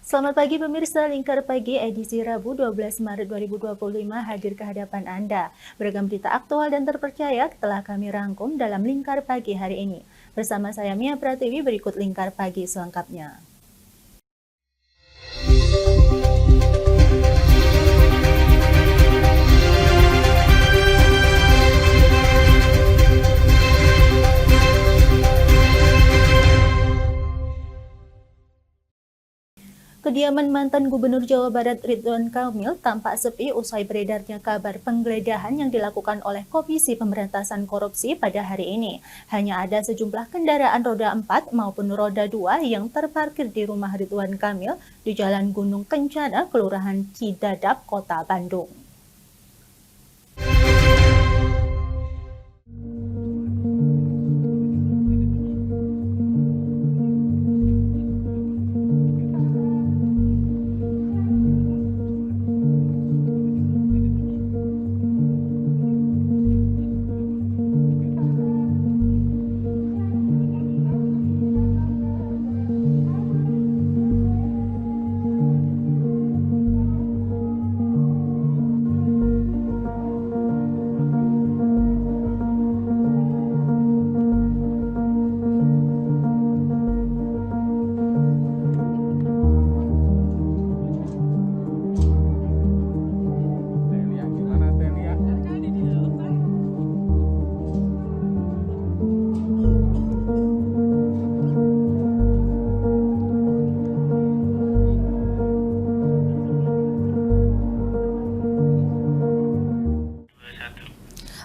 Selamat pagi pemirsa, Lingkar Pagi edisi Rabu 12 Maret 2025 hadir ke hadapan Anda. Beragam berita aktual dan terpercaya telah kami rangkum dalam Lingkar Pagi hari ini. Bersama saya Mia Pratiwi, berikut Lingkar Pagi selengkapnya. Kediaman mantan Gubernur Jawa Barat Ridwan Kamil tampak sepi usai beredarnya kabar penggeledahan yang dilakukan oleh Komisi Pemberantasan Korupsi pada hari ini. Hanya ada sejumlah kendaraan roda 4 maupun roda 2 yang terparkir di rumah Ridwan Kamil di Jalan Gunung Kencana, Kelurahan Cidadap, Kota Bandung.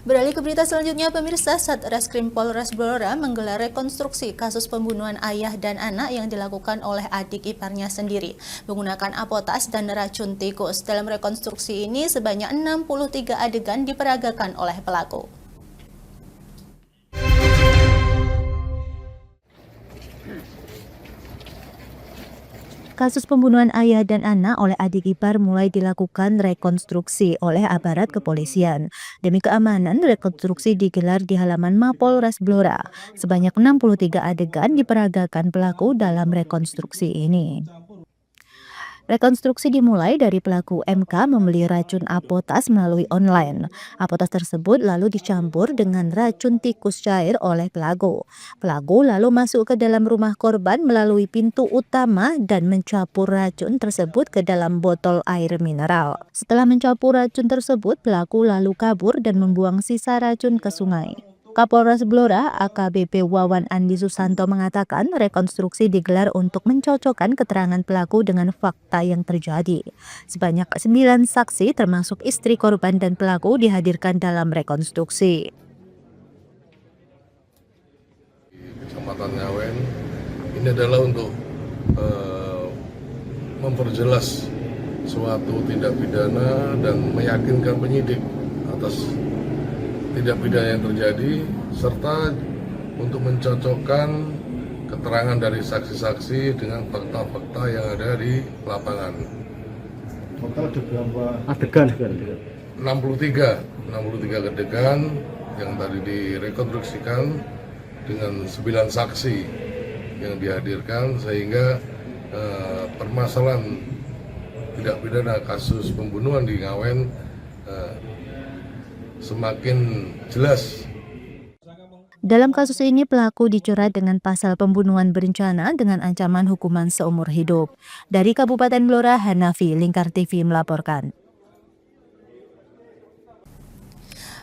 Beralih ke berita selanjutnya, pemirsa, Satreskrim Polres Blora menggelar rekonstruksi kasus pembunuhan ayah dan anak yang dilakukan oleh adik iparnya sendiri menggunakan apotas dan racun tikus. Dalam rekonstruksi ini sebanyak 63 adegan diperagakan oleh pelaku. Kasus pembunuhan ayah dan anak oleh adik ipar mulai dilakukan rekonstruksi oleh aparat kepolisian. Demi keamanan, rekonstruksi digelar di halaman Mapolres Blora. Sebanyak 63 adegan diperagakan pelaku dalam rekonstruksi ini. Rekonstruksi dimulai dari pelaku MK membeli racun apotas melalui online. Apotas tersebut lalu dicampur dengan racun tikus cair oleh pelaku. Pelaku lalu masuk ke dalam rumah korban melalui pintu utama dan mencampur racun tersebut ke dalam botol air mineral. Setelah mencampur racun tersebut, pelaku lalu kabur dan membuang sisa racun ke sungai. Kapolres Blora AKBP Wawan Andi Susanto mengatakan rekonstruksi digelar untuk mencocokkan keterangan pelaku dengan fakta yang terjadi. Sebanyak 9 saksi termasuk istri korban dan pelaku dihadirkan dalam rekonstruksi. Kecamatan Ngawen ini adalah untuk memperjelas suatu tindak pidana dan meyakinkan penyidik atas tindak pidana yang terjadi, serta untuk mencocokkan keterangan dari saksi-saksi dengan fakta-fakta yang ada di lapangan. Total ada berapa adegan? 63 adegan yang tadi direkonstruksikan dengan 9 saksi yang dihadirkan, sehingga permasalahan tindak pidana kasus pembunuhan di Ngawen semakin jelas. Dalam kasus ini pelaku dijerat dengan pasal pembunuhan berencana dengan ancaman hukuman seumur hidup. Dari Kabupaten Blora, Hanafi, Lingkar TV melaporkan.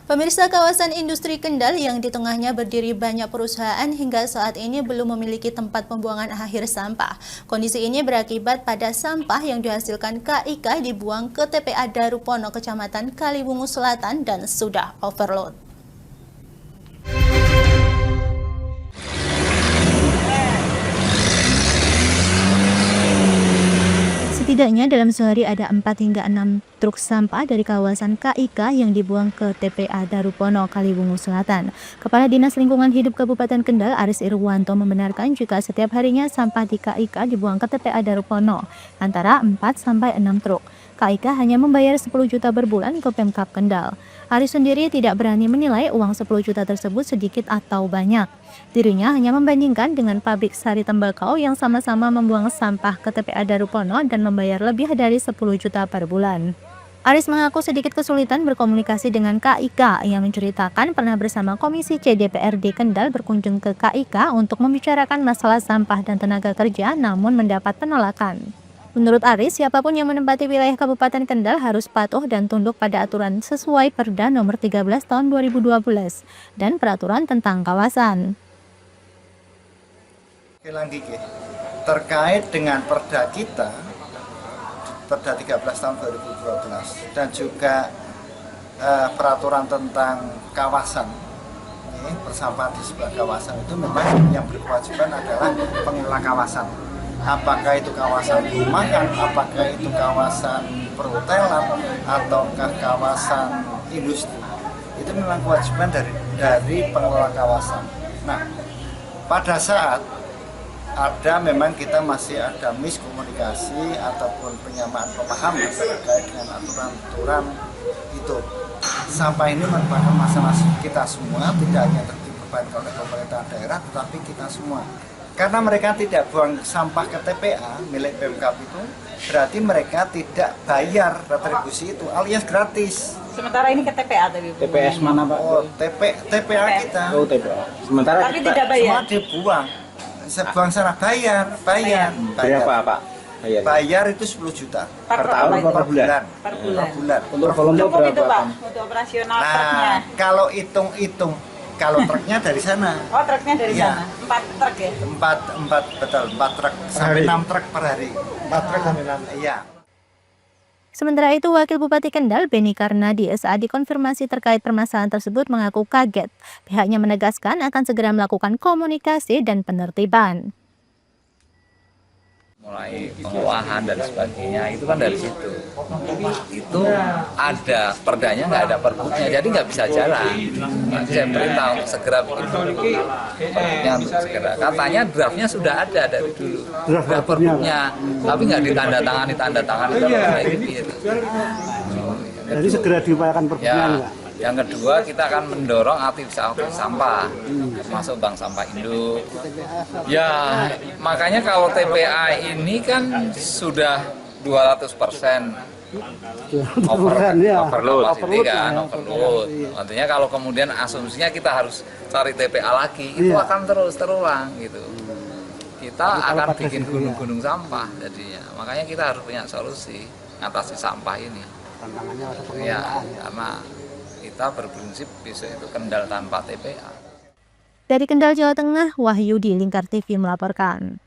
Pemirsa, kawasan industri Kendal yang di tengahnya berdiri banyak perusahaan hingga saat ini belum memiliki tempat pembuangan akhir sampah. Kondisi ini berakibat pada sampah yang dihasilkan KIK dibuang ke TPA Darupono, Kecamatan Kaliwungu Selatan dan sudah overload. Setidaknya dalam sehari ada 4 hingga 6 truk sampah dari kawasan KIK yang dibuang ke TPA Darupono, Kaliwungu Selatan. Kepala Dinas Lingkungan Hidup Kabupaten Kendal, Aris Irwanto, membenarkan jika setiap harinya sampah di KIK dibuang ke TPA Darupono antara 4 sampai 6 truk. KIK hanya membayar 10 juta berbulan ke Pemkab Kendal. Aris sendiri tidak berani menilai uang 10 juta tersebut sedikit atau banyak. Dirinya hanya membandingkan dengan pabrik sari tembakau yang sama-sama membuang sampah ke TPA Darupono dan membayar lebih dari 10 juta per bulan. Aris mengaku sedikit kesulitan berkomunikasi dengan KIK yang menceritakan pernah bersama Komisi C DPRD Kendal berkunjung ke KIK untuk membicarakan masalah sampah dan tenaga kerja namun mendapat penolakan. Menurut Aris, siapapun yang menempati wilayah Kabupaten Kendal harus patuh dan tunduk pada aturan sesuai Perda Nomor 13 Tahun 2012 dan peraturan tentang kawasan. Lagi terkait dengan Perda kita, Perda 13 tahun 2012 dan juga peraturan tentang kawasan, persampahan di sebelah kawasan itu memang yang berkewajiban adalah pengelola kawasan. Apakah itu kawasan perumahan, apakah itu kawasan perhotelan, ataukah kawasan industri, itu memang kewajiban dari pengelola kawasan. Nah, pada saat memang kita masih ada miskomunikasi ataupun penyamaan pemahaman terkait dengan aturan-aturan itu. Sampah ini merupakan masalah kita semua, tidak hanya dibebankan oleh pemerintah daerah, tetapi kita semua. Karena mereka tidak buang sampah ke TPA milik Pemkab itu, berarti mereka tidak bayar retribusi itu, alias gratis. Sementara ini ke TPA tadi. TPS mana Pak? Oh, TPA kita. Oh TPA. Sementara Tapi tidak bayar. Semua dibuang. Buang sana bayar. berapa Pak? Bayar itu 10 juta Per tahun apa itu? per bulan? Per bulan. Untuk volume Cukup itu berapa? Pak, untuk operasional truknya. Nah, kalau hitung-hitung, kalau truknya dari sana. Oh, truknya dari Iya. sana. 4 truk ya? 4 truk sampai 6 truk per hari. 4 truk sampai 6. Iya. Sementara itu, Wakil Bupati Kendal, Beni Karnadi, saat dikonfirmasi terkait permasalahan tersebut mengaku kaget. Pihaknya menegaskan akan segera melakukan komunikasi dan penertiban. Mulai pengolahan dan sebagainya itu kan dari situ. Itu ada perdanya, nggak ada perbuknya, jadi nggak bisa jalan. Nanti saya perintah untuk segera bikin perbuknya untuk segera. Katanya draftnya sudah ada dari dulu, draft perbuknya, tapi nggak ditandatangani gitu. Jadi segera diupayakan perbuknya Ya, enggak? yang kedua kita akan mendorong aktivitas sampah, termasuk bank sampah induk. Ya, makanya kalau TPA ini kan sudah 200% overload kan, overload. Artinya kalau kemudian asumsinya kita harus cari TPA lagi, itu akan terus terulang gitu. Kita akan bikin gunung-gunung sampah jadinya. Makanya kita harus punya solusi ngatasi sampah ini. Ya, karena kita berprinsip besok itu Kendal tanpa TPA. Dari Kendal, Jawa Tengah, Wahyudi, Lingkar TV melaporkan.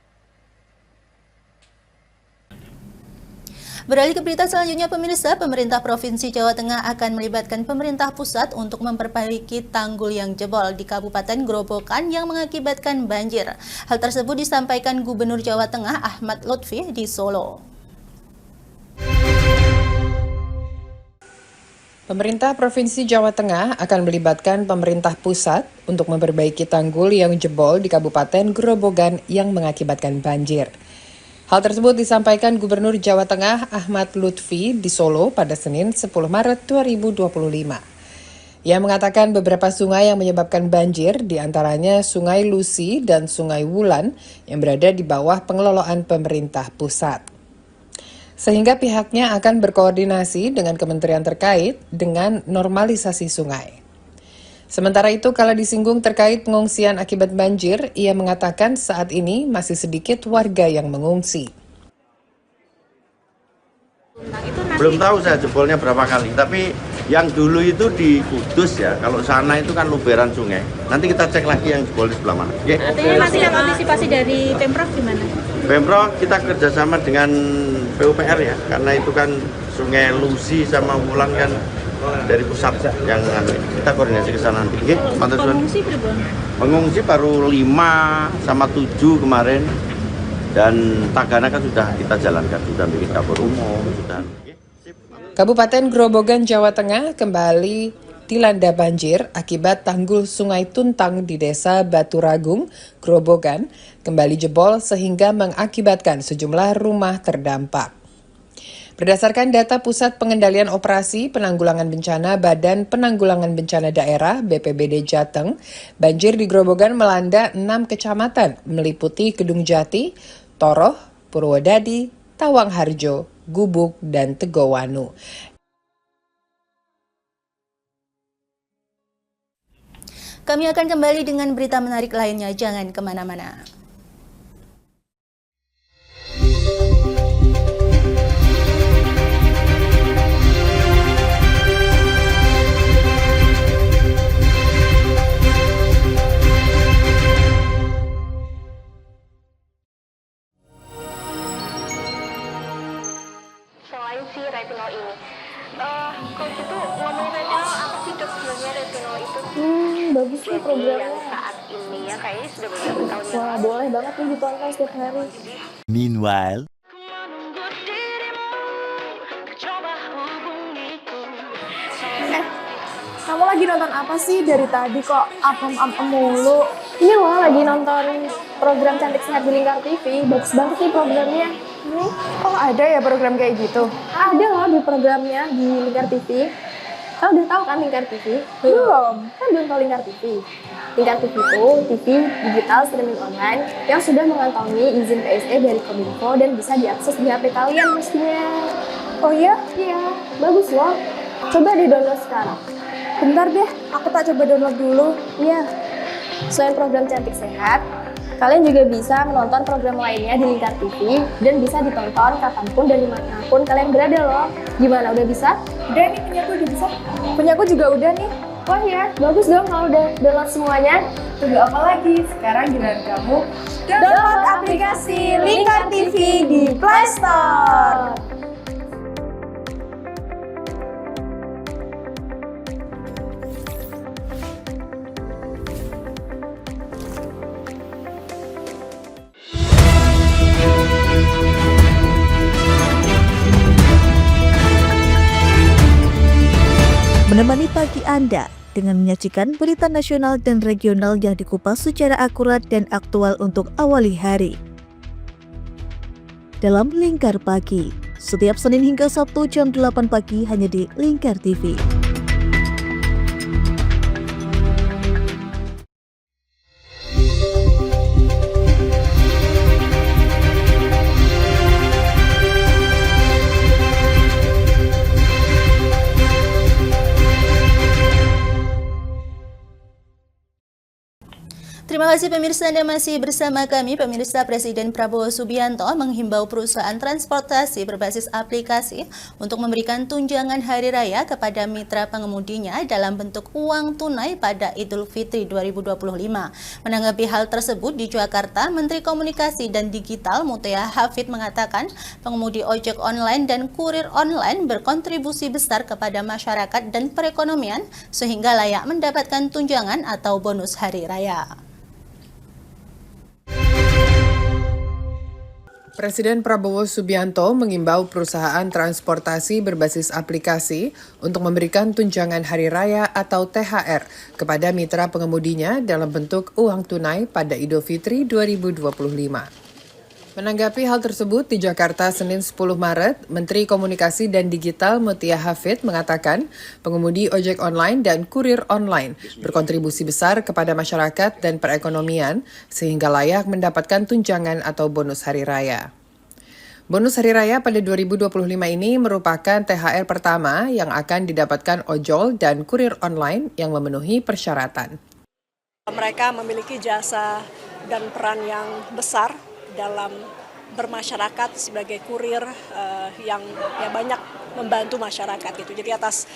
Beralih ke berita selanjutnya, pemirsa, pemerintah Provinsi Jawa Tengah akan melibatkan pemerintah pusat untuk memperbaiki tanggul yang jebol di Kabupaten Grobogan yang mengakibatkan banjir. Hal tersebut disampaikan Gubernur Jawa Tengah Ahmad Lutfi di Solo. Pemerintah Provinsi Jawa Tengah akan melibatkan pemerintah pusat untuk memperbaiki tanggul yang jebol di Kabupaten Grobogan yang mengakibatkan banjir. Hal tersebut disampaikan Gubernur Jawa Tengah Ahmad Lutfi di Solo pada Senin 10 Maret 2025. Ia mengatakan beberapa sungai yang menyebabkan banjir, diantaranya Sungai Lusi dan Sungai Wulan yang berada di bawah pengelolaan pemerintah pusat. Sehingga pihaknya akan berkoordinasi dengan kementerian terkait dengan normalisasi sungai. Sementara itu, kala disinggung terkait pengungsian akibat banjir, ia mengatakan saat ini masih sedikit warga yang mengungsi. Belum tahu saya jebolnya berapa kali, tapi yang dulu itu di Kudus ya, kalau sana itu kan luberan sungai. Nanti kita cek lagi yang jebol di sebelah mana. Okay? Artinya nanti yang antisipasi dari Pemprov gimana? Pemprov kita kerjasama dengan PUPR ya, karena itu kan Sungai Lusi sama Wulan kan dari pusat yang kita koordinasi ke sana nanti. Okay? Pengungsi berapa? Pengungsi baru 5 sama 7 kemarin, dan Tagana kan sudah kita jalankan, sudah bikin dapur umum, sudah. Kabupaten Grobogan, Jawa Tengah kembali dilanda banjir akibat tanggul Sungai Tuntang di Desa Baturagung, Grobogan, kembali jebol sehingga mengakibatkan sejumlah rumah terdampak. Berdasarkan data Pusat Pengendalian Operasi Penanggulangan Bencana Badan Penanggulangan Bencana Daerah BPBD Jateng, banjir di Grobogan melanda 6 kecamatan meliputi Kedung Jati, Toroh, Purwodadi, Tawang Harjo, Gubuk, dan Tegowanu. Kami akan kembali dengan berita menarik lainnya, jangan kemana-mana. Selain si retinol ini, coach itu ngomongin retinol apa sih dok sebenarnya retinol itu? Bagus nih programnya. Yang saat ini ya kayaknya sudah beberapa tahun yang Wah, lalu. boleh banget nih ditonton setiap hari. Meanwhile, Kamu lagi nonton apa sih dari tadi kok apem-apem mulu? Ini loh lagi nonton program Cantik Sehat di Lingkar TV. Bagus banget nih programnya. Oh, ada ya program kayak gitu? Ada loh di programnya di Lingkar TV. Kamu udah tahu kan Lingkar TV? Belum. Kan belum tahu Lingkar TV. Lingkar TV itu TV digital streaming online yang sudah mengantongi izin PSE dari Kominfo dan bisa diakses di HP kalian mestinya. Oh iya? Iya, bagus loh. Coba di download sekarang. Bentar deh, aku tak coba download dulu. Iya. Selain program Cantik Sehat, kalian juga bisa menonton program lainnya di Lingkar TV dan bisa ditonton kapanpun dan dimanapun kalian berada loh. Gimana, udah bisa? Udah nih, punyaku udah bisa. Punyaku juga udah nih. Wah ya, bagus dong kalau udah download semuanya. Tunggu apa lagi? Sekarang giliran kamu download aplikasi Lingkar TV di Play Store. Menemani pagi Anda dengan menyajikan berita nasional dan regional yang dikupas secara akurat dan aktual untuk awali hari. Dalam Lingkar Pagi, setiap Senin hingga Sabtu jam 8 pagi hanya di Lingkar TV. Terima kasih pemirsa, Anda masih bersama kami. Pemirsa, Presiden Prabowo Subianto menghimbau perusahaan transportasi berbasis aplikasi untuk memberikan tunjangan hari raya kepada mitra pengemudinya dalam bentuk uang tunai pada Idul Fitri 2025. Menanggapi hal tersebut di Jakarta, Menteri Komunikasi dan Digital Mutia Hafid mengatakan pengemudi ojek online dan kurir online berkontribusi besar kepada masyarakat dan perekonomian sehingga layak mendapatkan tunjangan atau bonus hari raya. Presiden Prabowo Subianto mengimbau perusahaan transportasi berbasis aplikasi untuk memberikan tunjangan hari raya atau THR kepada mitra pengemudinya dalam bentuk uang tunai pada Idul Fitri 2025. Menanggapi hal tersebut di Jakarta Senin 10 Maret, Menteri Komunikasi dan Digital Mutia Hafid mengatakan pengemudi ojek online dan kurir online berkontribusi besar kepada masyarakat dan perekonomian sehingga layak mendapatkan tunjangan atau bonus hari raya. Bonus hari raya pada 2025 ini merupakan THR pertama yang akan didapatkan ojol dan kurir online yang memenuhi persyaratan. Mereka memiliki jasa dan peran yang besar dalam bermasyarakat sebagai kurir yang banyak membantu masyarakat itu. Jadi atas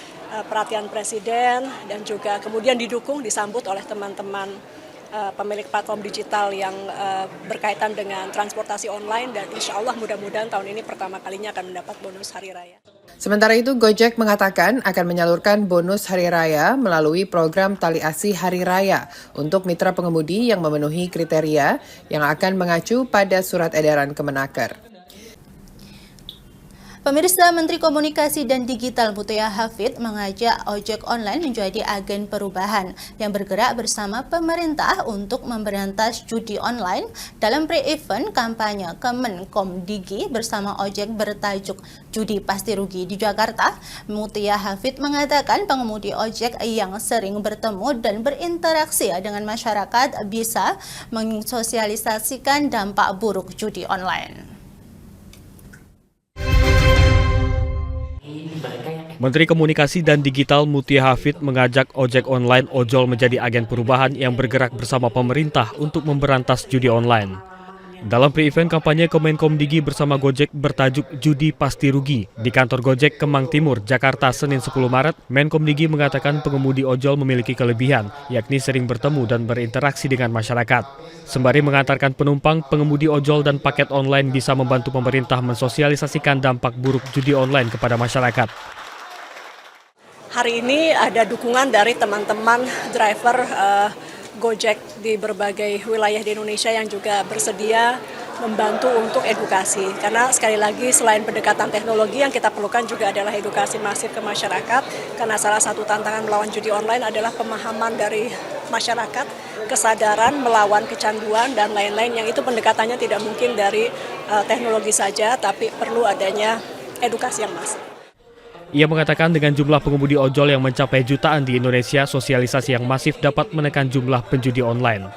perhatian Presiden dan juga kemudian didukung, disambut oleh teman-teman pemilik platform digital yang berkaitan dengan transportasi online dan insya Allah mudah-mudahan tahun ini pertama kalinya akan mendapat bonus hari raya. Sementara itu, Gojek mengatakan akan menyalurkan bonus hari raya melalui program Tali Asih Hari Raya untuk mitra pengemudi yang memenuhi kriteria yang akan mengacu pada surat edaran Kemenaker. Pemirsa, Menteri Komunikasi dan Digital Mutia Hafid mengajak ojek online menjadi agen perubahan yang bergerak bersama pemerintah untuk memberantas judi online dalam pre-event kampanye Kemenkomdigi bersama ojek bertajuk Judi Pasti Rugi di Jakarta. Mutia Hafid mengatakan pengemudi ojek yang sering bertemu dan berinteraksi dengan masyarakat bisa mensosialisasikan dampak buruk judi online. Menteri Komunikasi dan Digital Mutia Hafid mengajak ojek online ojol menjadi agen perubahan yang bergerak bersama pemerintah untuk memberantas judi online. Dalam pre-event kampanye Kemenkomdigi bersama Gojek bertajuk Judi Pasti Rugi di kantor Gojek Kemang Timur, Jakarta, Senin 10 Maret, Menkomdigi mengatakan pengemudi ojol memiliki kelebihan, yakni sering bertemu dan berinteraksi dengan masyarakat. Sembari mengantarkan penumpang, pengemudi ojol dan paket online bisa membantu pemerintah mensosialisasikan dampak buruk judi online kepada masyarakat. Hari ini ada dukungan dari teman-teman driver Gojek di berbagai wilayah di Indonesia yang juga bersedia membantu untuk edukasi. Karena sekali lagi selain pendekatan teknologi yang kita perlukan juga adalah edukasi masif ke masyarakat. Karena salah satu tantangan melawan judi online adalah pemahaman dari masyarakat, kesadaran melawan kecanduan dan lain-lain yang itu pendekatannya tidak mungkin dari teknologi saja, tapi perlu adanya edukasi yang masif. Ia mengatakan dengan jumlah pengemudi ojol yang mencapai jutaan di Indonesia, sosialisasi yang masif dapat menekan jumlah penjudi online.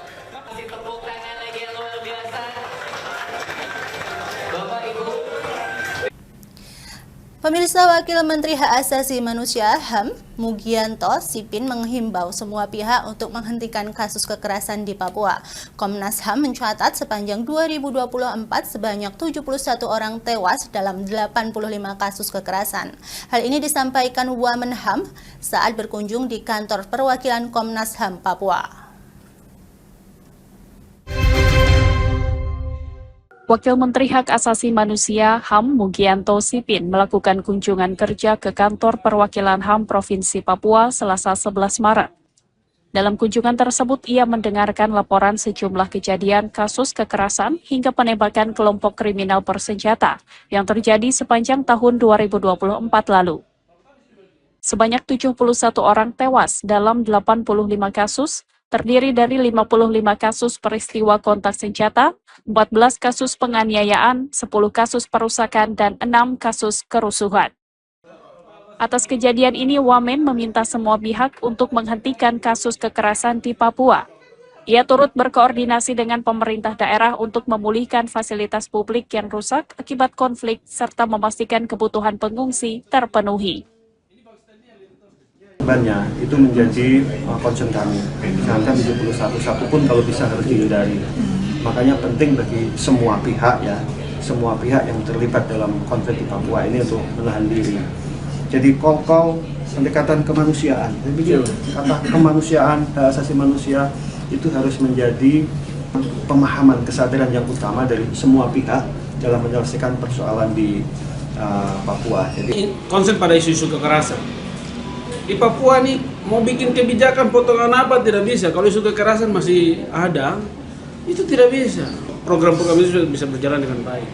Pemirsa, Wakil Menteri Hak Asasi Manusia HAM Mugianto Sipin menghimbau semua pihak untuk menghentikan kasus kekerasan di Papua. Komnas HAM mencatat sepanjang 2024 sebanyak 71 orang tewas dalam 85 kasus kekerasan. Hal ini disampaikan Wamen HAM saat berkunjung di kantor perwakilan Komnas HAM Papua. Wakil Menteri Hak Asasi Manusia HAM Mugianto Sipin melakukan kunjungan kerja ke kantor perwakilan HAM Provinsi Papua Selasa 11 Maret. Dalam kunjungan tersebut, ia mendengarkan laporan sejumlah kejadian kasus kekerasan hingga penembakan kelompok kriminal bersenjata yang terjadi sepanjang tahun 2024 lalu. Sebanyak 71 orang tewas dalam 85 kasus, terdiri dari 55 kasus peristiwa kontak senjata, 14 kasus penganiayaan, 10 kasus perusakan, dan 6 kasus kerusuhan. Atas kejadian ini, Wamen meminta semua pihak untuk menghentikan kasus kekerasan di Papua. Ia turut berkoordinasi dengan pemerintah daerah untuk memulihkan fasilitas publik yang rusak akibat konflik, serta memastikan kebutuhan pengungsi terpenuhi. Itu menjadi concern kami. Jangan 71 satu pun kalau bisa harus dihindari. Makanya penting bagi semua pihak semua pihak yang terlibat dalam konflik di Papua ini untuk menahan diri. Jadi call pendekatan kemanusiaan. Kata kemanusiaan, hak asasi manusia itu harus menjadi pemahaman kesadaran yang utama dari semua pihak dalam menyelesaikan persoalan di Papua. Jadi konsen pada isu-isu kekerasan. Di Papua nih mau bikin kebijakan potongan apa tidak bisa. Kalau isu kekerasan masih ada, itu tidak bisa. Program-program itu sudah bisa berjalan dengan baik.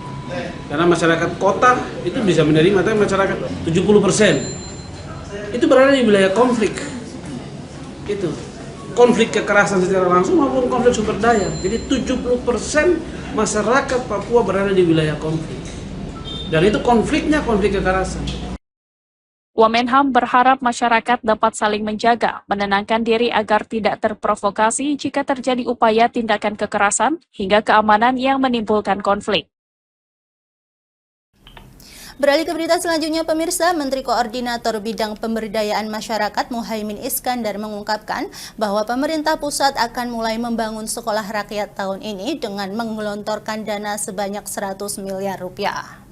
Karena masyarakat kota itu bisa menerima, tapi masyarakat 70% itu berada di wilayah konflik. Itu konflik kekerasan secara langsung maupun konflik sumber daya. Jadi 70% masyarakat Papua berada di wilayah konflik. Dan itu konfliknya konflik kekerasan. Wamenham berharap masyarakat dapat saling menjaga, menenangkan diri agar tidak terprovokasi jika terjadi upaya tindakan kekerasan hingga keamanan yang menimbulkan konflik. Beralih ke berita selanjutnya, pemirsa, Menteri Koordinator Bidang Pemberdayaan Masyarakat Muhaimin Iskandar mengungkapkan bahwa pemerintah pusat akan mulai membangun sekolah rakyat tahun ini dengan menggelontorkan dana sebanyak 100 miliar rupiah.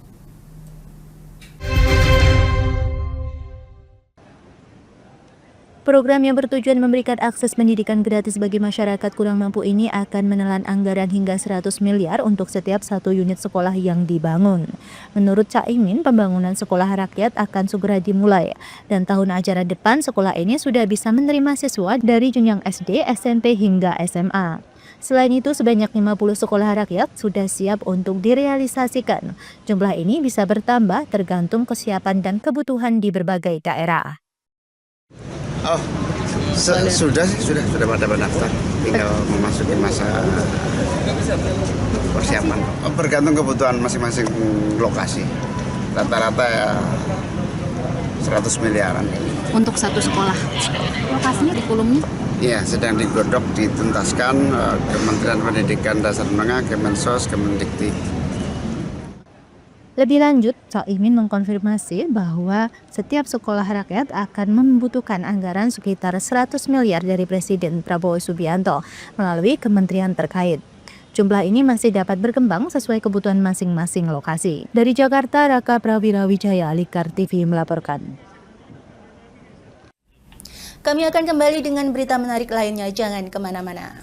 Program yang bertujuan memberikan akses pendidikan gratis bagi masyarakat kurang mampu ini akan menelan anggaran hingga 100 miliar untuk setiap satu unit sekolah yang dibangun. Menurut Caimin, pembangunan sekolah rakyat akan segera dimulai dan tahun ajaran depan sekolah ini sudah bisa menerima siswa dari jenjang SD, SMP hingga SMA. Selain itu, sebanyak 50 sekolah rakyat sudah siap untuk direalisasikan. Jumlah ini bisa bertambah tergantung kesiapan dan kebutuhan di berbagai daerah. Oh, sudah pada pendaftar, tinggal memasuki masa persiapan. Bergantung kebutuhan masing-masing lokasi. Rata-rata ya 100 miliaran. Untuk satu sekolah. Lokasinya kurikulumnya? Iya, sedang digodok, dituntaskan Kementerian Pendidikan Dasar Menengah, Kemensos, Kemendikti. Lebih lanjut, Caimin mengkonfirmasi bahwa setiap sekolah rakyat akan membutuhkan anggaran sekitar 100 miliar dari Presiden Prabowo Subianto melalui kementerian terkait. Jumlah ini masih dapat berkembang sesuai kebutuhan masing-masing lokasi. Dari Jakarta, Raka Prawira Wijaya, Linkar TV melaporkan. Kami akan kembali dengan berita menarik lainnya, jangan kemana-mana.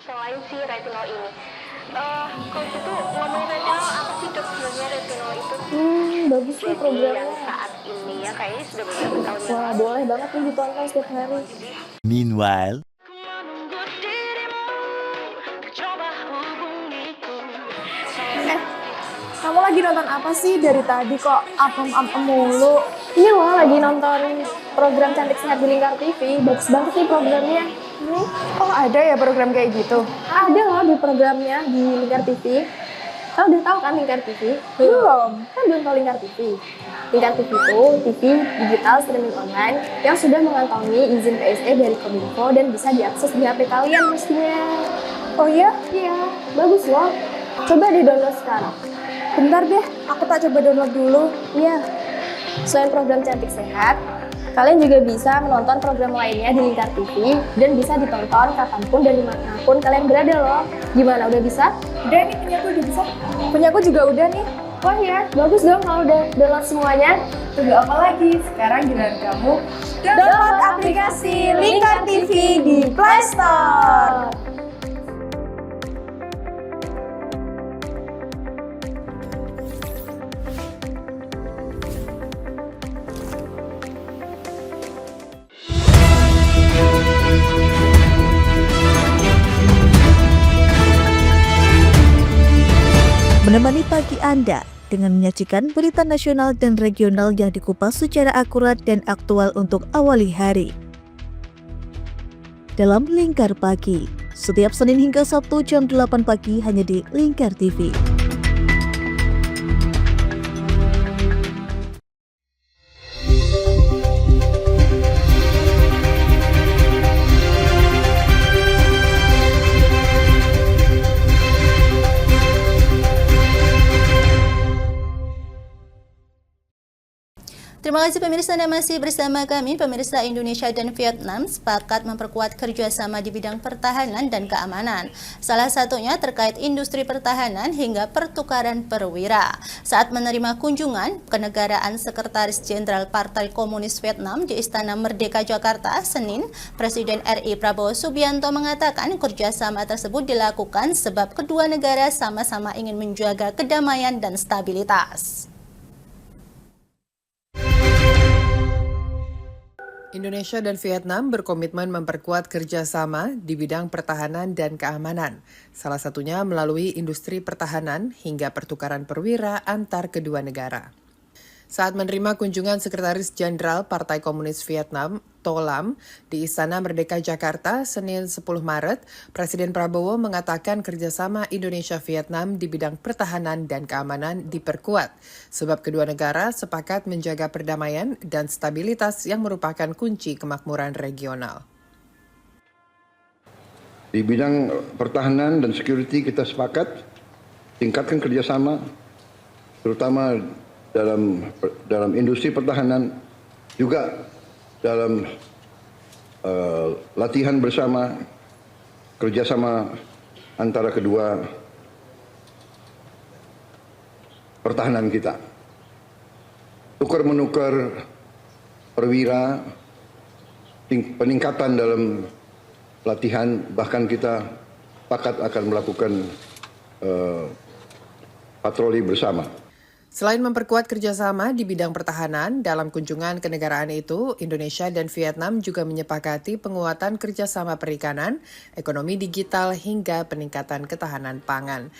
Selain si retinol ini, coach itu ngomongin retinol apa sih dok sebenarnya retinol itu? Bagus nih programnya. Yang saat ini ya kayaknya sudah beberapa tahun yang Wah, boleh banget nih ditonton setiap hari. Meanwhile, Kamu lagi nonton apa sih dari tadi kok apem-apem mulu? Ini loh lagi nonton program Cantik Sehat di Linkar TV. Bagus banget nih programnya. Oh, ada ya program kayak gitu? Ada loh di programnya di Linkar TV. Kau udah tahu kan Linkar TV? Belum. Kan belum tahu Linkar TV. Linkar TV itu TV digital streaming online yang sudah mengantongi izin PSE dari Kominfo dan bisa diakses di HP kalian mestinya. Oh iya? Iya, bagus loh. Coba di-download sekarang. Bentar deh, aku tak coba download dulu. Iya. Selain program Cantik Sehat, kalian juga bisa menonton program lainnya di Linkar TV dan bisa ditonton kapanpun dan dimanapun kalian berada loh. Gimana, udah bisa? Udah nih, punyaku udah bisa. Punyaku juga udah nih. Wah ya, bagus dong kalau udah download semuanya. Tunggu apa lagi? Sekarang giliran kamu download aplikasi Linkar TV di Play Store. Menemani pagi Anda dengan menyajikan berita nasional dan regional yang dikupas secara akurat dan aktual untuk awali hari. Dalam Linkar Pagi, setiap Senin hingga Sabtu jam 8 pagi hanya di Linkar TV. Terima kasih pemirsa, Anda masih bersama kami. Pemirsa, Indonesia dan Vietnam sepakat memperkuat kerjasama di bidang pertahanan dan keamanan. Salah satunya terkait industri pertahanan hingga pertukaran perwira. Saat menerima kunjungan kenegaraan Sekretaris Jenderal Partai Komunis Vietnam di Istana Merdeka Jakarta, Senin, Presiden RI Prabowo Subianto mengatakan kerjasama tersebut dilakukan sebab kedua negara sama-sama ingin menjaga kedamaian dan stabilitas. Indonesia dan Vietnam berkomitmen memperkuat kerjasama di bidang pertahanan dan keamanan, salah satunya melalui industri pertahanan hingga pertukaran perwira antar kedua negara. Saat menerima kunjungan Sekretaris Jenderal Partai Komunis Vietnam, To Lam, di Istana Merdeka Jakarta, Senin 10 Maret, Presiden Prabowo mengatakan kerjasama Indonesia-Vietnam di bidang pertahanan dan keamanan diperkuat, sebab kedua negara sepakat menjaga perdamaian dan stabilitas yang merupakan kunci kemakmuran regional. Di bidang pertahanan dan security kita sepakat tingkatkan kerjasama, terutama dalam industri pertahanan, juga dalam latihan bersama, kerjasama antara kedua pertahanan kita. Tukar-menukar perwira peningkatan dalam latihan, bahkan kita sepakat akan melakukan patroli bersama. Selain memperkuat kerjasama di bidang pertahanan, dalam kunjungan kenegaraan itu, Indonesia dan Vietnam juga menyepakati penguatan kerjasama perikanan, ekonomi digital, hingga peningkatan ketahanan pangan.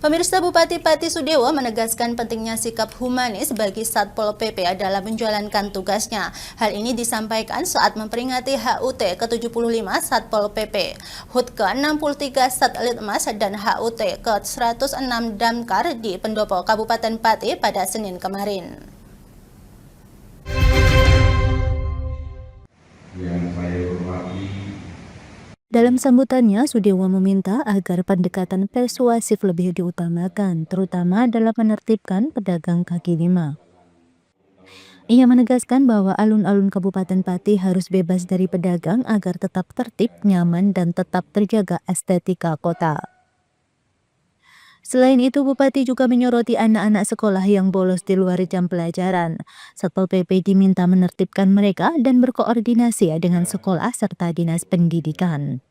Pemirsa, Bupati Pati Sudewo menegaskan pentingnya sikap humanis bagi Satpol PP dalam menjalankan tugasnya. Hal ini disampaikan saat memperingati HUT ke-75 Satpol PP, HUT ke-63 Satletmas dan HUT ke-106 Damkar di Pendopo Kabupaten Pati pada Senin kemarin. Yang saya hormati, dalam sambutannya, Sudewo meminta agar pendekatan persuasif lebih diutamakan, terutama dalam menertibkan pedagang kaki lima. Ia menegaskan bahwa alun-alun Kabupaten Pati harus bebas dari pedagang agar tetap tertib, nyaman, dan tetap terjaga estetika kota. Selain itu, Bupati juga menyoroti anak-anak sekolah yang bolos di luar jam pelajaran. Satpol PP diminta menertibkan mereka dan berkoordinasi dengan sekolah serta dinas pendidikan.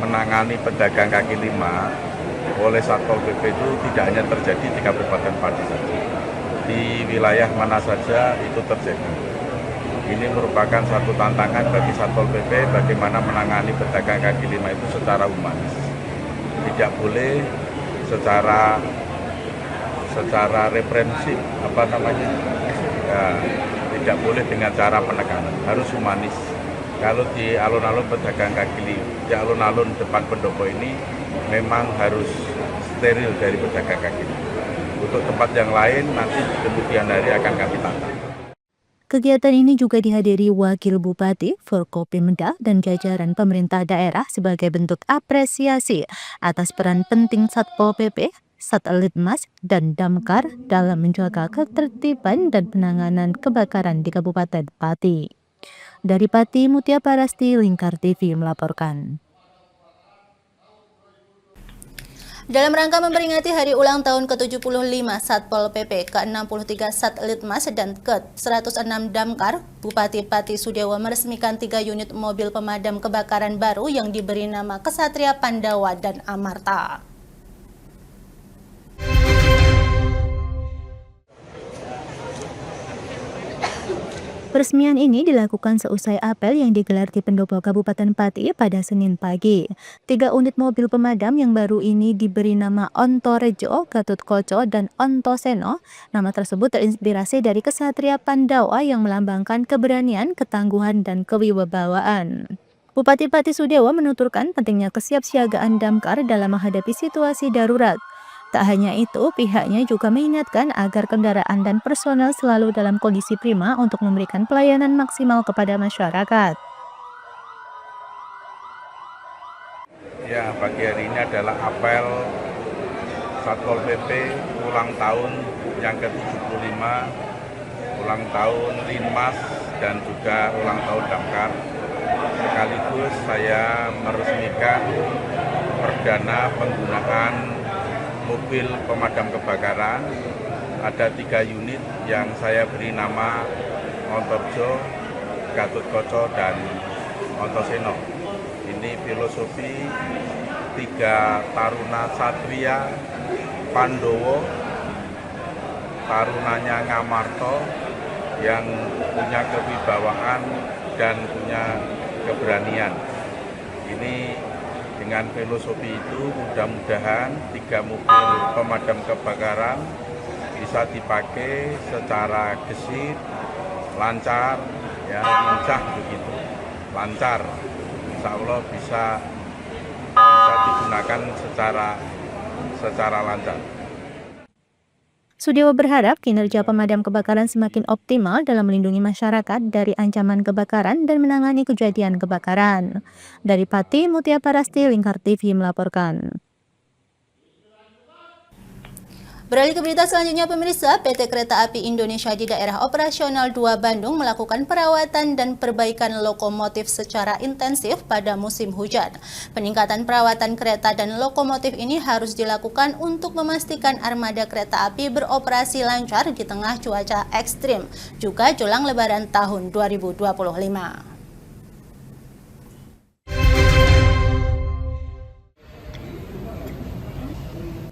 menangani pedagang kaki lima oleh Satpol PP itu tidak hanya terjadi di Kabupaten Pati saja. Di wilayah mana saja itu terjadi. Ini merupakan satu tantangan bagi Satpol PP bagaimana menangani pedagang kaki lima itu secara humanis. Tidak boleh secara reprensif, tidak boleh dengan cara penekanan, harus humanis. Kalau di alun-alun pedagang kaki lima, di alun-alun depan pendopo ini memang harus steril dari pedagang kaki lima. Untuk tempat yang lain nanti kemudian hari akan kami tata. Kegiatan ini juga dihadiri Wakil Bupati, Forkopimda, dan jajaran pemerintah daerah sebagai bentuk apresiasi atas peran penting Satpol PP, Satletmas, dan Damkar dalam menjaga ketertiban dan penanganan kebakaran di Kabupaten Pati. Dari Pati, Mutia Parasti, Lingkar TV melaporkan. Dalam rangka memperingati hari ulang tahun ke-75 Satpol PP, ke-63 Satletmas, dan ke-106 Damkar, Bupati Pati Sudewo meresmikan 3 unit mobil pemadam kebakaran baru yang diberi nama Kesatria Pandawa dan Amarta. Peresmian ini dilakukan seusai apel yang digelar di Pendopo Kabupaten Pati pada Senin pagi. 3 unit mobil pemadam yang baru ini diberi nama Ontorejo, Gatotkoco, dan Ontoseno. Nama tersebut terinspirasi dari Kesatria Pandawa yang melambangkan keberanian, ketangguhan, dan kewibawaan. Bupati Pati Sudewo menuturkan pentingnya kesiapsiagaan Damkar dalam menghadapi situasi darurat. Tak hanya itu, pihaknya juga mengingatkan agar kendaraan dan personel selalu dalam kondisi prima untuk memberikan pelayanan maksimal kepada masyarakat. Ya, pagi hari ini adalah apel Satpol PP ulang tahun yang ke-75, ulang tahun Linmas, dan juga ulang tahun Damkar. Sekaligus saya meresmikan perdana penggunaan mobil pemadam kebakaran. Ada 3 unit yang saya beri nama Ontorjo, Gatotkoco, dan Ontoseno. Ini filosofi 3 taruna Satria Pandowo, tarunanya Ngamarto, yang punya kewibawaan dan punya keberanian. Ini dengan filosofi itu mudah-mudahan 3 mobil pemadam kebakaran bisa dipakai secara gesit, lancar, ya, lincah begitu, lancar. Insya Allah bisa digunakan secara lancar. Sudewo berharap kinerja pemadam kebakaran semakin optimal dalam melindungi masyarakat dari ancaman kebakaran dan menangani kejadian kebakaran. Dari Pati, Mutia Parasti, Lingkar TV melaporkan. Beralih ke berita selanjutnya pemirsa, PT Kereta Api Indonesia di daerah operasional 2 Bandung melakukan perawatan dan perbaikan lokomotif secara intensif pada musim hujan. Peningkatan perawatan kereta dan lokomotif ini harus dilakukan untuk memastikan armada kereta api beroperasi lancar di tengah cuaca ekstrim, juga jelang Lebaran tahun 2025.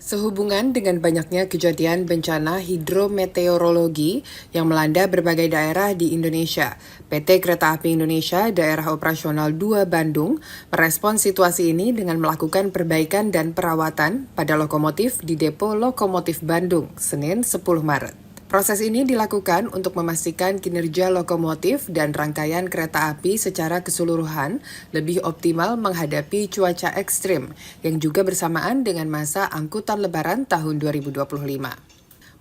Sehubungan dengan banyaknya kejadian bencana hidrometeorologi yang melanda berbagai daerah di Indonesia, PT Kereta Api Indonesia Daerah Operasional 2 Bandung merespons situasi ini dengan melakukan perbaikan dan perawatan pada lokomotif di Depo Lokomotif Bandung, Senin 10 Maret. Proses ini dilakukan untuk memastikan kinerja lokomotif dan rangkaian kereta api secara keseluruhan lebih optimal menghadapi cuaca ekstrim yang juga bersamaan dengan masa angkutan Lebaran tahun 2025.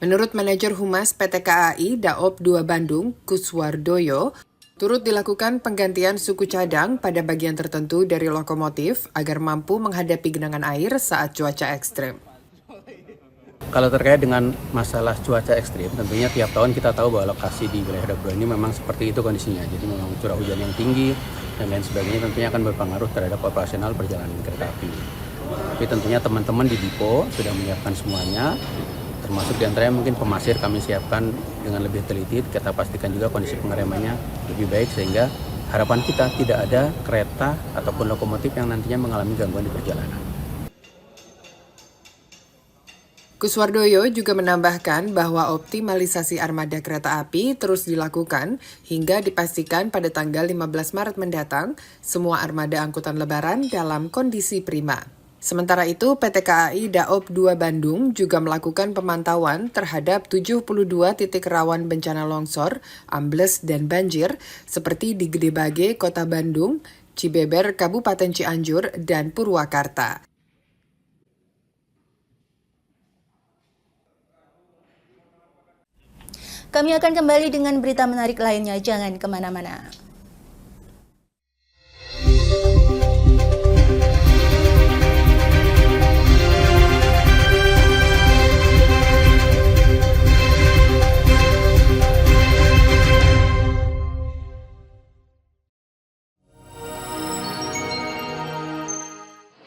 Menurut manajer Humas PT KAI Daop 2 Bandung, Kuswardoyo, turut dilakukan penggantian suku cadang pada bagian tertentu dari lokomotif agar mampu menghadapi genangan air saat cuaca ekstrim. Kalau terkait dengan masalah cuaca ekstrim, tentunya tiap tahun kita tahu bahwa lokasi di wilayah Daop 2 ini memang seperti itu kondisinya. Jadi memang curah hujan yang tinggi dan lain sebagainya tentunya akan berpengaruh terhadap operasional perjalanan kereta api. Tapi tentunya teman-teman di Depo sudah menyiapkan semuanya, termasuk diantaranya mungkin pemasir kami siapkan dengan lebih teliti. Kita pastikan juga kondisi pengeremannya lebih baik sehingga harapan kita tidak ada kereta ataupun lokomotif yang nantinya mengalami gangguan di perjalanan. Kuswardoyo juga menambahkan bahwa optimalisasi armada kereta api terus dilakukan hingga dipastikan pada tanggal 15 Maret mendatang semua armada angkutan lebaran dalam kondisi prima. Sementara itu, PT KAI Daop 2 Bandung juga melakukan pemantauan terhadap 72 titik rawan bencana longsor, ambles, dan banjir seperti di Gede Bage, Kota Bandung, Cibeber, Kabupaten Cianjur, dan Purwakarta. Kami akan kembali dengan berita menarik lainnya, jangan kemana-mana.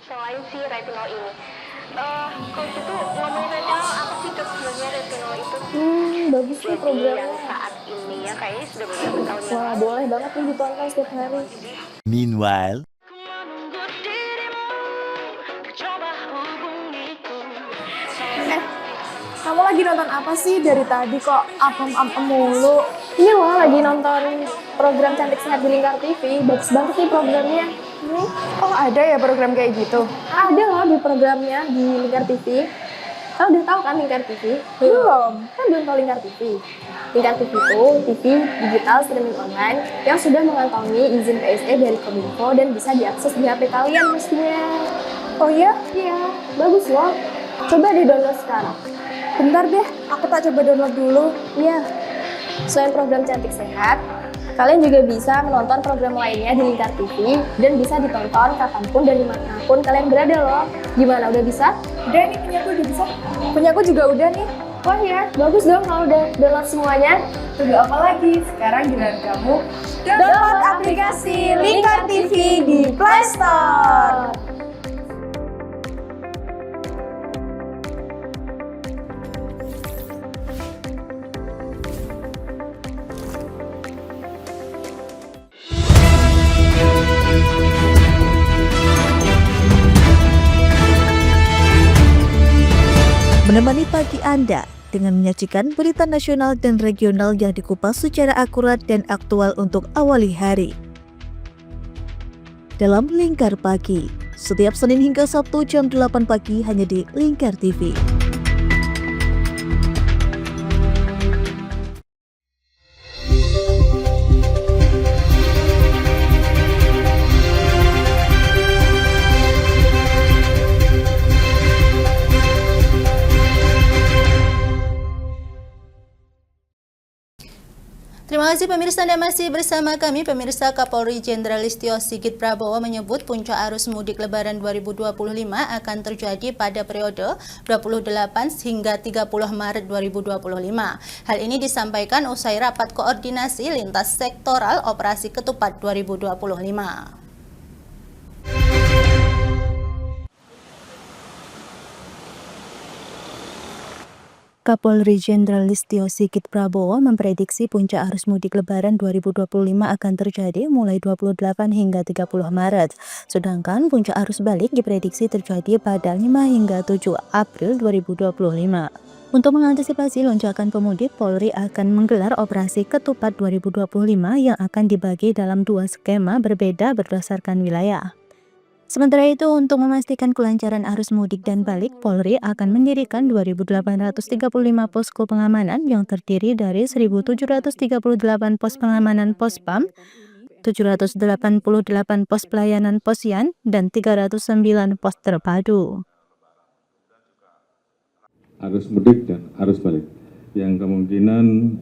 Selain si retinol ini, coach itu ngomongin retinol apa sih dok sebenarnya retinol itu? Bagus sih programnya. Yang saat ini ya kayaknya sudah beberapa tahun yang Wah, boleh banget nih ditonton setiap hari. Meanwhile, Kamu lagi nonton apa sih dari tadi kok apem-apem mulu? Ini loh lagi nonton program Cantik Sehat di Lingkar TV. Bagus banget nih programnya. Oh, ada ya program kayak gitu? Ada loh di programnya di Lingkar TV. Kau udah tahu kan Lingkar TV? Belum. Kan belum tahu Lingkar TV. Lingkar TV itu TV digital streaming online yang sudah mengantongi izin PSE dari Kominfo dan bisa diakses di HP kalian mestinya. Oh iya? Iya, bagus loh. Coba di-download sekarang. Bentar deh, aku tak coba download dulu. Iya. Selain program Cantik Sehat, kalian juga bisa menonton program lainnya di Lingkar TV dan bisa ditonton kapanpun dan dimanapun kalian berada loh. Gimana, udah bisa? Udah nih, punyaku udah bisa. Punyaku juga udah nih. Wah ya, bagus dong kalau udah download semuanya. Tunggu apa lagi? Sekarang giliran kamu download aplikasi Lingkar TV di Play Store. Menemani pagi Anda dengan menyajikan berita nasional dan regional yang dikupas secara akurat dan aktual untuk awali hari. Dalam Lingkar Pagi, setiap Senin hingga Sabtu jam 8 pagi hanya di Lingkar TV. Terima Terima kasih pemirsa Anda masih bersama kami. Pemirsa, Kapolri Jenderal Listio Sigit Prabowo menyebut puncak arus mudik Lebaran 2025 akan terjadi pada periode 28 hingga 30 Maret 2025. Hal ini disampaikan usai rapat koordinasi lintas sektoral operasi ketupat 2025. Kapolri Jenderal Listio Sigit Prabowo memprediksi puncak arus mudik Lebaran 2025 akan terjadi mulai 28 hingga 30 Maret. Sedangkan puncak arus balik diprediksi terjadi pada 5 hingga 7 April 2025. Untuk mengantisipasi lonjakan pemudik, Polri akan menggelar operasi ketupat 2025 yang akan dibagi dalam 2 skema berbeda berdasarkan wilayah. Sementara itu, untuk memastikan kelancaran arus mudik dan balik, Polri akan mendirikan 2.835 posko pengamanan yang terdiri dari 1.738 pos pengamanan Pospam, 788 pos pelayanan Posyan, dan 309 pos terpadu. Arus mudik dan arus balik yang kemungkinan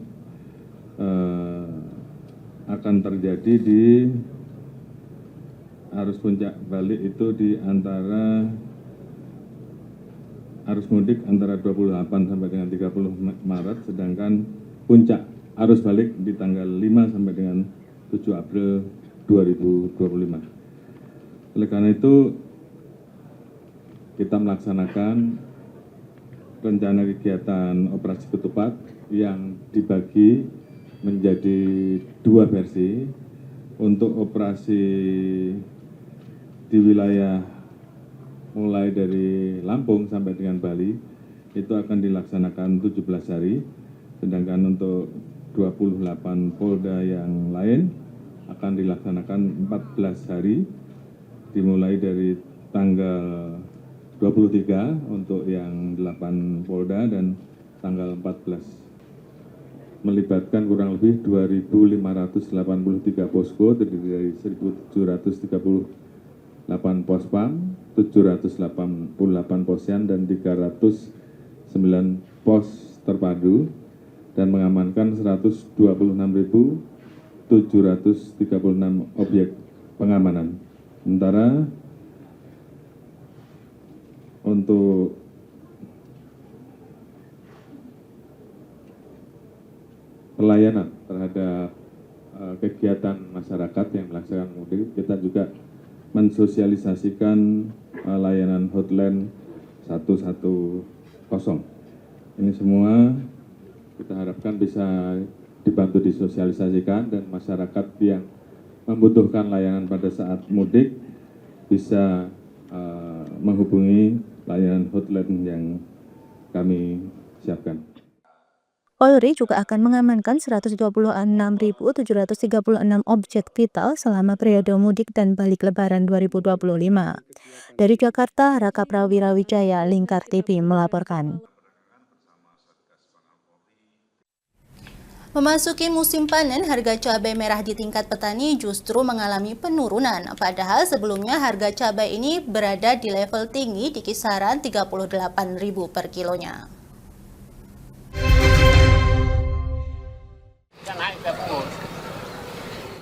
akan terjadi di arus puncak balik itu di antara arus mudik antara 28 sampai dengan 30 Maret, sedangkan puncak arus balik di tanggal 5 sampai dengan 7 April 2025. Oleh karena itu, kita melaksanakan rencana kegiatan operasi ketupat yang dibagi menjadi 2 versi. Untuk operasi di wilayah mulai dari Lampung sampai dengan Bali itu akan dilaksanakan 17 hari, sedangkan untuk 28 Polda yang lain akan dilaksanakan 14 hari, dimulai dari tanggal 23 untuk yang 8 Polda dan tanggal 14, melibatkan kurang lebih 2.583 posko terdiri dari 1.738 pospam, 788 posyan dan 309 pos terpadu, dan mengamankan 126.736 objek pengamanan. Sementara untuk pelayanan terhadap kegiatan masyarakat yang melaksanakan mudik, kita juga mensosialisasikan layanan hotline 110. Ini semua kita harapkan bisa dibantu disosialisasikan dan masyarakat yang membutuhkan layanan pada saat mudik bisa menghubungi layanan hotline yang kami siapkan. Polri juga akan mengamankan 126.736 objek vital selama periode mudik dan balik Lebaran 2025. Dari Jakarta, Raka Prawirawijaya, Lingkar TV melaporkan. Memasuki musim panen, harga cabai merah di tingkat petani justru mengalami penurunan. Padahal sebelumnya harga cabai ini berada di level tinggi di kisaran Rp38.000 per kilonya.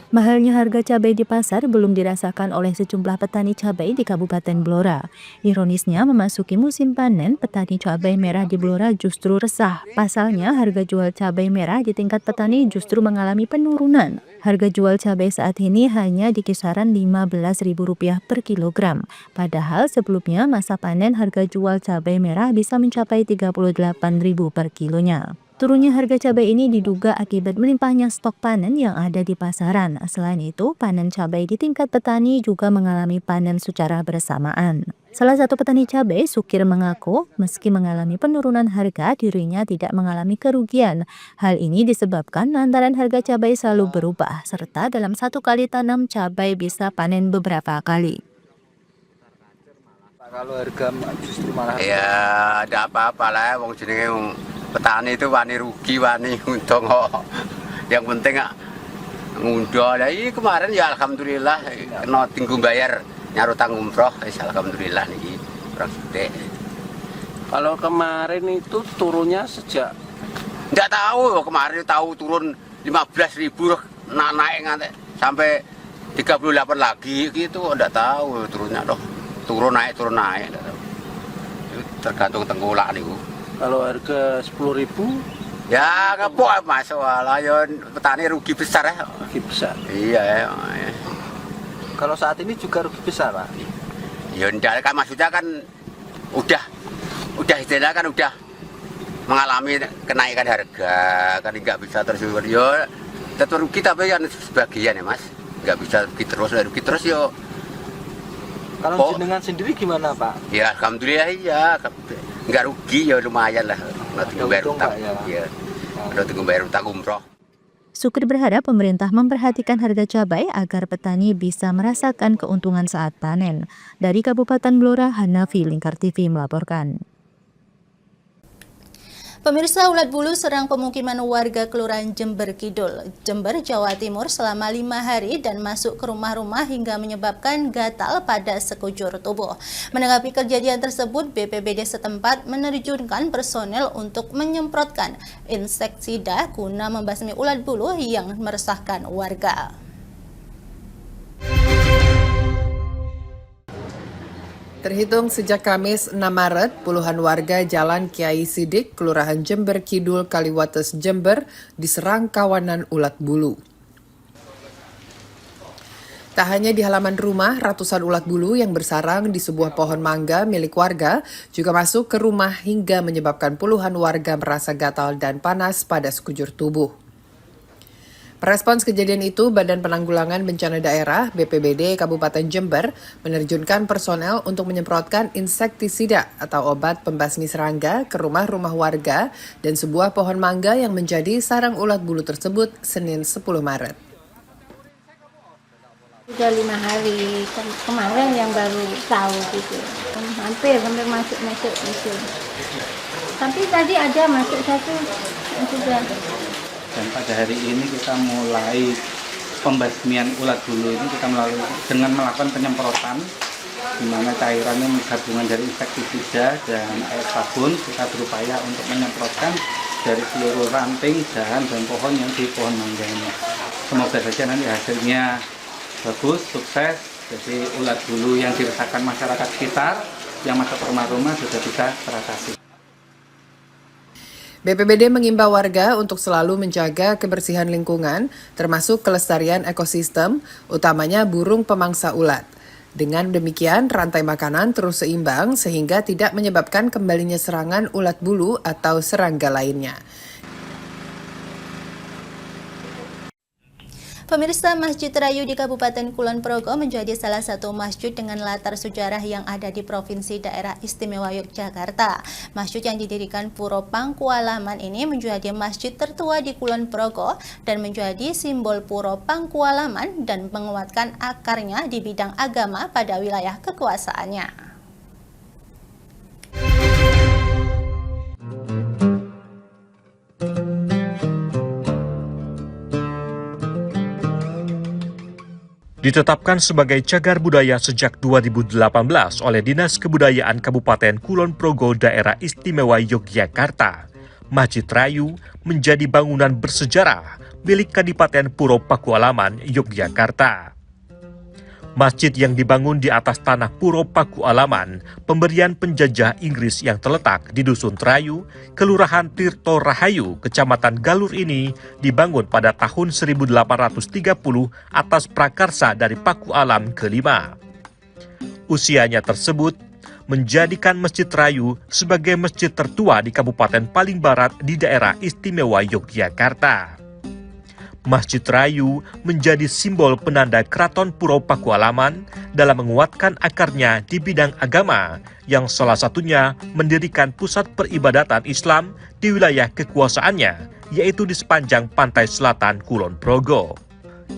Mahalnya harga cabai di pasar belum dirasakan oleh sejumlah petani cabai di Kabupaten Blora. Ironisnya, memasuki musim panen, petani cabai merah di Blora justru resah. Pasalnya, harga jual cabai merah di tingkat petani justru mengalami penurunan. Harga jual cabai saat ini hanya di kisaran Rp15.000 per kilogram. Padahal sebelumnya masa panen harga jual cabai merah bisa mencapai Rp38.000 per kilonya. Turunnya harga cabai ini diduga akibat melimpahnya stok panen yang ada di pasaran. Selain itu, panen cabai di tingkat petani juga mengalami panen secara bersamaan. Salah satu petani cabai, Sukir, mengaku meski mengalami penurunan harga, dirinya tidak mengalami kerugian. Hal ini disebabkan lantaran harga cabai selalu berubah, serta dalam satu kali tanam cabai bisa panen beberapa kali. Kalau harga justru malah ya ada apa-apa lah, wong jenenge petani itu wani rugi, wani untung kok. Yang penting ngundol. Ya kemarin ya alhamdulillah kena tinggu bayar nyarutang umroh, alhamdulillah niki kurang gede. Kalau kemarin itu turunnya sejak enggak tahu, kemarin tahu turun 15.000 naik ngantek sampai 38 lagi gitu, enggak tahu turunnya loh. Turun naik itu tergantung tengkulak niku. Kalau harga 10.000 ya ngepok Mas, walah ya petani rugi besar ya. Rugi besar. Iya ya. Kalau saat ini juga rugi besar, Pak. Ya ndak kan, maksudnya kan udah istilahnya kan udah mengalami kenaikan harga, kan nggak bisa terus ya tetap rugi, tapi kan sebagian ya Mas, nggak bisa rugi terus yo. Kalau jenengan sendiri gimana, Pak? Ya alhamdulillah ya, nggak rugi ya, lumayan lah. Nanti bayar utang, ya. Nanti bayar utang umroh. Sukri berharap pemerintah memperhatikan harga cabai agar petani bisa merasakan keuntungan saat panen. Dari Kabupaten Blora, Hanafi, Lingkar TV melaporkan. Pemirsa, ulat bulu serang pemukiman warga Kelurahan Jember Kidul, Jember, Jawa Timur selama 5 hari dan masuk ke rumah-rumah hingga menyebabkan gatal pada sekujur tubuh. Menanggapi kejadian tersebut, BPBD setempat menerjunkan personel untuk menyemprotkan insektisida guna membasmi ulat bulu yang meresahkan warga. Terhitung sejak Kamis 6 Maret, puluhan warga Jalan Kiai Sidik, Kelurahan Jember Kidul, Kaliwates, Jember, diserang kawanan ulat bulu. Tak hanya di halaman rumah, ratusan ulat bulu yang bersarang di sebuah pohon mangga milik warga juga masuk ke rumah hingga menyebabkan puluhan warga merasa gatal dan panas pada sekujur tubuh. Merespons kejadian itu, Badan Penanggulangan Bencana Daerah BPBD Kabupaten Jember menerjunkan personel untuk menyemprotkan insektisida atau obat pembasmi serangga ke rumah-rumah warga dan sebuah pohon mangga yang menjadi sarang ulat bulu tersebut Senin 10 Maret. Sudah 5 hari, kemarin yang baru tahu gitu, hampir masuk gitu. Tapi tadi ada masuk satu yang sudah. Dan pada hari ini kita mulai pembasmian ulat bulu ini kita melalui dengan melakukan penyemprotan, di mana cairannya gabungan dari insektisida dan air sabun. Kita berupaya untuk menyemprotkan dari seluruh ranting, dahan, dan pohon yang di pohon mangga ini. Semoga saja nanti hasilnya bagus, sukses. Jadi ulat bulu yang dirasakan masyarakat sekitar yang masuk ke rumah-rumah sudah bisa teratasi. BPBD mengimbau warga untuk selalu menjaga kebersihan lingkungan, termasuk kelestarian ekosistem, utamanya burung pemangsa ulat. Dengan demikian, rantai makanan terus seimbang sehingga tidak menyebabkan kembalinya serangan ulat bulu atau serangga lainnya. Pemirsa, Masjid Rayu di Kabupaten Kulon Progo menjadi salah satu masjid dengan latar sejarah yang ada di Provinsi Daerah Istimewa Yogyakarta. Masjid yang didirikan Puro Pangkualaman ini menjadi masjid tertua di Kulon Progo dan menjadi simbol Puro Pangkualaman dan menguatkan akarnya di bidang agama pada wilayah kekuasaannya. Ditetapkan sebagai cagar budaya sejak 2018 oleh Dinas Kebudayaan Kabupaten Kulon Progo Daerah Istimewa Yogyakarta, Masjid Rayu menjadi bangunan bersejarah milik Kadipaten Puro Pakualaman, Yogyakarta. Masjid yang dibangun di atas tanah Puro Pakualaman, pemberian penjajah Inggris yang terletak di Dusun Trayu, Kelurahan Tirto Rahayu, Kecamatan Galur ini dibangun pada tahun 1830 atas prakarsa dari Pakualam ke-5. Usianya tersebut menjadikan Masjid Rayu sebagai masjid tertua di Kabupaten paling barat di daerah istimewa Yogyakarta. Masjid Rayu menjadi simbol penanda Keraton Puro Pakualaman dalam menguatkan akarnya di bidang agama, yang salah satunya mendirikan pusat peribadatan Islam di wilayah kekuasaannya, yaitu di sepanjang pantai selatan Kulon Progo.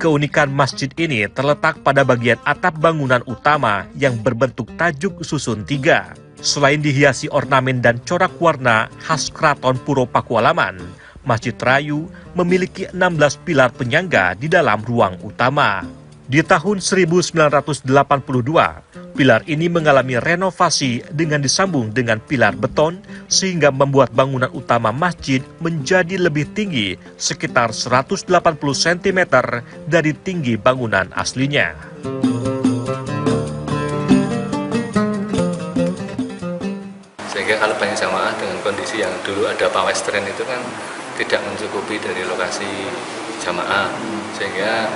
Keunikan masjid ini terletak pada bagian atap bangunan utama yang berbentuk tajuk susun 3. Selain dihiasi ornamen dan corak warna khas Keraton Puro Pakualaman, Masjid Rayu memiliki 16 pilar penyangga di dalam ruang utama. Di tahun 1982, pilar ini mengalami renovasi dengan disambung dengan pilar beton sehingga membuat bangunan utama masjid menjadi lebih tinggi sekitar 180 cm dari tinggi bangunan aslinya. Sehingga kalau banyak jamaah dengan kondisi yang dulu ada pawestren itu kan tidak mencukupi dari lokasi jamaah, sehingga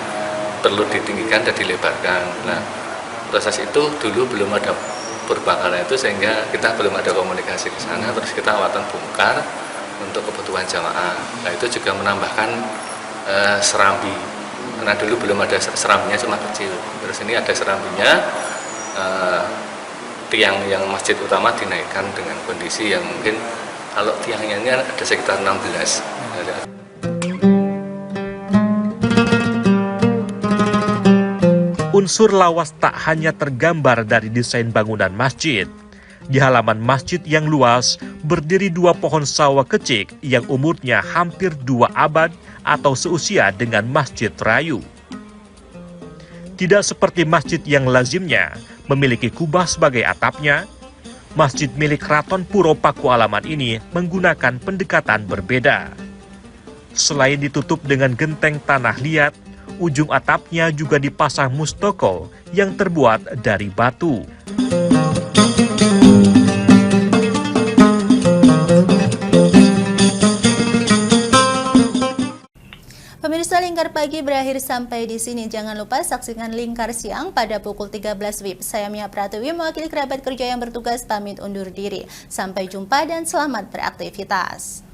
perlu ditinggikan dan dilebarkan. Nah, proses itu dulu belum ada purbakala itu, sehingga kita belum ada komunikasi ke sana, terus kita awatan bongkar untuk kebutuhan jamaah. Nah, itu juga menambahkan serambi, karena dulu belum ada serambinya, cuma kecil. Terus ini ada serambinya, tiang yang masjid utama dinaikkan dengan kondisi yang mungkin kalau tiangnya ini ada sekitar 16. Unsur lawas tak hanya tergambar dari desain bangunan masjid. Di halaman masjid yang luas, berdiri 2 pohon sawa kecil yang umurnya hampir 2 abad atau seusia dengan Masjid Rayu. Tidak seperti masjid yang lazimnya memiliki kubah sebagai atapnya, masjid milik Keraton Puro Pakualaman ini menggunakan pendekatan berbeda. Selain ditutup dengan genteng tanah liat, ujung atapnya juga dipasang mustoko yang terbuat dari batu. Pemirsa, Lingkar Pagi berakhir sampai di sini. Jangan lupa saksikan Lingkar Siang pada pukul 13 WIB. Saya Mia Pratiwi mewakili kerabat kerja yang bertugas pamit undur diri. Sampai jumpa dan selamat beraktivitas.